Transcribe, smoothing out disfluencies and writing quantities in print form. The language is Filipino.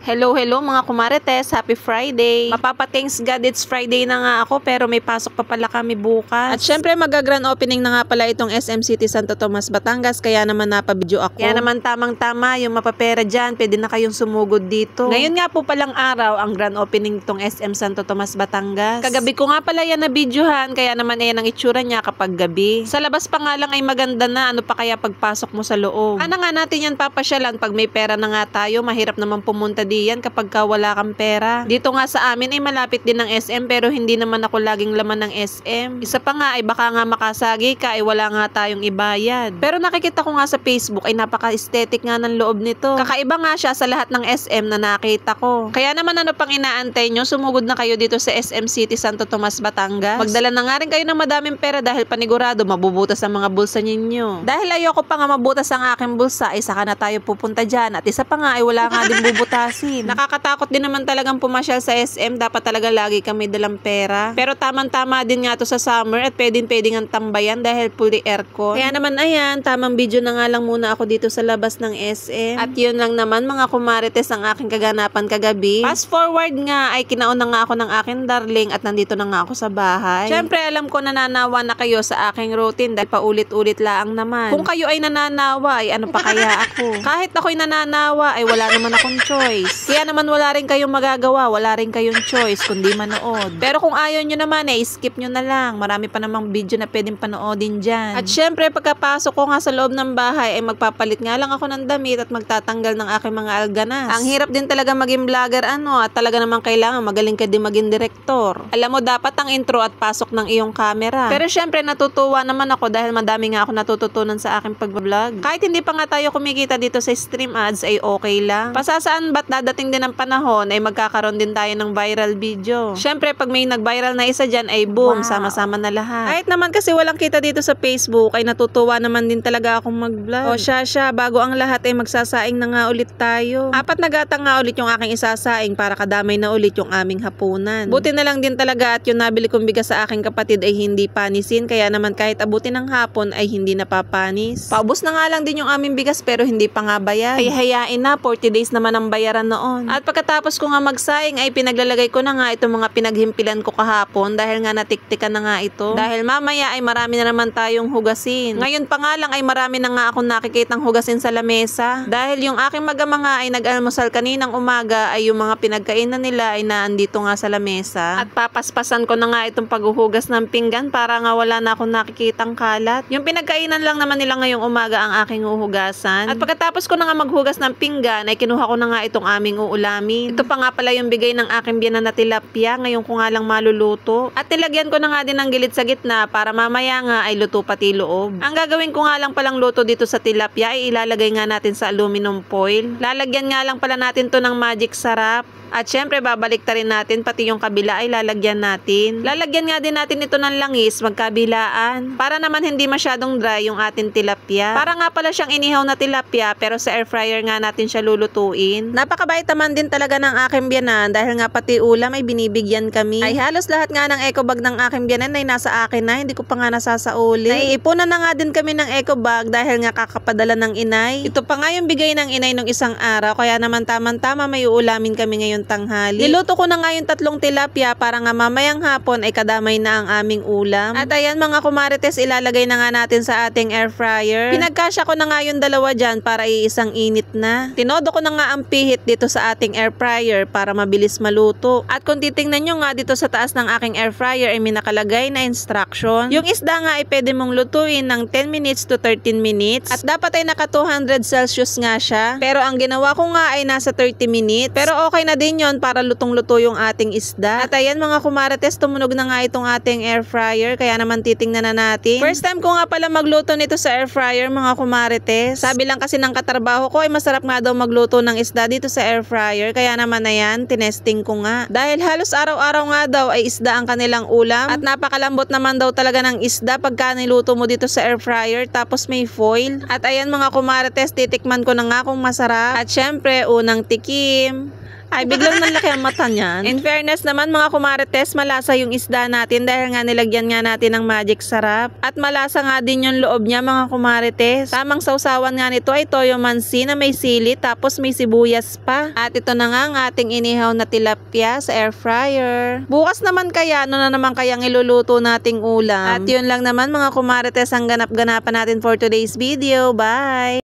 Hello mga kumarites, happy Friday. Mapapa-thanks God it's Friday na nga ako pero may pasok pa pala kami bukas. At syempre mag-grand opening na nga pala itong SM City Santo Tomas, Batangas, kaya naman napabidyo ako. Kaya naman tamang-tama yung mapapera dyan, pwede na kayong sumugod dito. Ngayon nga po palang araw ang grand opening itong SM Santo Tomas, Batangas. Kagabi ko nga pala yan na videohan, kaya naman ayan ang itsura niya kapag gabi. Sa labas pa nga lang ay maganda na, ano pa kaya pagpasok mo sa loob. Ano nga natin yan papasyalan pag may pera na nga tayo, mahirap naman pumunta yan kapag wala kang pera. Dito nga sa amin ay malapit din ng SM pero hindi naman ako laging laman ng SM. Isa pa nga ay baka nga makasagi ka ay wala nga tayong ibayad. Pero nakikita ko nga sa Facebook ay napaka-aesthetic nga ng loob nito. Kakaiba nga siya sa lahat ng SM na nakita ko. Kaya naman ano pang inaantay nyo, sumugod na kayo dito sa SM City Santo Tomas, Batangas. Magdala na nga rin kayo ng madaming pera dahil panigurado mabubutas ang mga bulsa ninyo. Dahil ayoko pa nga mabutas ang aking bulsa ay saka na tayo pupunta dyan. At isa pa nga ay wala nga din bubutas. Nakakatakot din naman talagang pumasyal sa SM. Dapat talaga lagi kami dalang pera. Pero tamang-tama din nga to sa summer at pwedeng ang tambayan dahil fully aircon. Kaya naman ayan, tamang video na nga lang muna ako dito sa labas ng SM. At yun lang naman mga kumarites ang aking kaganapan kagabi. Fast forward nga ay kinauna nga ako ng aking darling at nandito na nga ako sa bahay. Syempre alam ko nananawa na kayo sa aking routine dahil paulit-ulit lang naman. Kung kayo ay nananawa ay ano pa kaya ako? Kahit ako'y nananawa ay wala naman akong choice. Kaya naman wala rin kayong magagawa, wala rin kayong choice kundi manood. Pero kung ayaw nyo naman skip nyo na lang. Marami pa namang video na pwedeng panoodin dyan. At syempre pagkapasok ko nga sa loob ng bahay ay magpapalit nga lang ako ng damit at magtatanggal ng aking mga alganas. Ang hirap din talaga maging vlogger at talaga naman kailangan magaling ka din maging direktor. Alam mo dapat ang intro at pasok ng iyong camera. Pero syempre natutuwa naman ako dahil madami nga ako natututunan sa aking pag-vlog. Kahit hindi pa nga tayo kumikita dito sa stream ads ay okay lang. Pasasaan ba't dadating din ang panahon ay magkakaroon din tayo ng viral video. Syempre pag may nag-viral na isa dyan ay boom, sama-sama na lahat. Kahit naman kasi walang kita dito sa Facebook ay natutuwa naman din talaga akong mag-vlog. O siya, bago ang lahat ay magsasaing na nga ulit tayo. Apat na gata nga ulit yung aking isasaing para kadamay na ulit yung aming hapunan. Buti na lang din talaga at yung nabili kong bigas sa aking kapatid ay hindi panisin, kaya naman kahit abutin ng hapon ay hindi napapanis. Paubos na nga lang din yung aming bigas pero hindi pa nga bayad. Ay hayain na, 40 days naman ang bayaran noon. At pagkatapos ko nga magsaing ay pinaglalagay ko na nga itong mga pinaghimpilan ko kahapon dahil nga natiktikan na nga ito. Dahil mamaya ay marami na naman tayong hugasin. Ngayon pa nga lang ay marami na nga akong nakikitang hugasin sa lamesa. Dahil yung aking magama nga ay nag-almusal kaninang umaga ay yung mga pinagkainan nila ay naandito nga sa lamesa. At papaspasan ko na nga itong paghuhugas ng pinggan para nga wala na akong nakikitang kalat. Yung pinagkainan lang naman nila ngayong umaga ang aking uhugasan. At pagkatapos ko na nga maghugas ng pinggan ay kinuha ko na nga itong aming uulamin. Ito pa nga pala yung bigay ng aking biyanan na tilapia, ngayon ko nga lang maluluto. At nilagyan ko na nga din ng gilid sa gitna para mamaya nga ay luto pati loob. Ang gagawin ko nga lang palang luto dito sa tilapia ay ilalagay nga natin sa aluminum foil. Lalagyan nga lang pala natin to ng magic sarap. At syempre babalik ta rin natin pati yung kabila ay lalagyan natin. Lalagyan nga din natin ito ng langis magkabilaan para naman hindi masyadong dry yung ating tilapia. Para nga pala siyang inihaw na tilapia pero sa air fryer nga natin siya lulutuin. Napakabait naman din talaga ng aking biyanan dahil nga pati ulam ay binibigyan kami. Ay halos lahat nga ng eco bag ng aking biyanan ay nasa akin na, hindi ko pa nga nasasauli. Naiipunan na nga din kami ng eco bag dahil nga kakapadala ng inay. Ito pa nga yung bigay ng inay nung isang araw kaya naman tamang-tama may uulamin kami ngayon tanghali. Niluto ko na nga yung 3 tilapia para nga mamayang hapon ay kadamay na ang aming ulam. At ayan mga kumarites, ilalagay na nga natin sa ating air fryer. Pinagkasya ko na nga yung 2 dyan para iisang init na. Tinodo ko na nga ang pihit dito sa ating air fryer para mabilis maluto. At kung titingnan nyo nga dito sa taas ng aking air fryer ay may nakalagay na instruction. Yung isda nga ay pwede mong lutuin ng 10 minutes to 13 minutes. At dapat ay naka 200 Celsius nga siya. Pero ang ginawa ko nga ay nasa 30 minutes. Pero okay na din yon para lutong-luto yung ating isda. At ayan mga kumarites, tumunog na nga itong ating air fryer kaya naman titingnan na natin. First time ko nga pala magluto nito sa air fryer mga kumarites. Sabi lang kasi ng katrabaho ko ay masarap nga daw magluto ng isda dito sa air fryer kaya naman na yan, tinesting ko nga. Dahil halos araw-araw nga daw ay isda ang kanilang ulam at napakalambot naman daw talaga ng isda pagka niluto mo dito sa air fryer tapos may foil. At ayan mga kumarites, titikman ko na nga kung masarap. At syempre, unang tikim. Ay, biglang nalaki ang mata niyan. In fairness naman mga kumarites, malasa yung isda natin dahil nga nilagyan nga natin ng magic sarap. At malasa nga din yung loob niya mga kumarites. Tamang sausawan nga nito ay toyo mansi na may sili tapos may sibuyas pa. At ito na nga ang ating inihaw na tilapia sa air fryer. Bukas naman kaya, ano na naman kayang iluluto nating ulam. At yun lang naman mga kumarites ang ganap-ganapan natin for today's video. Bye!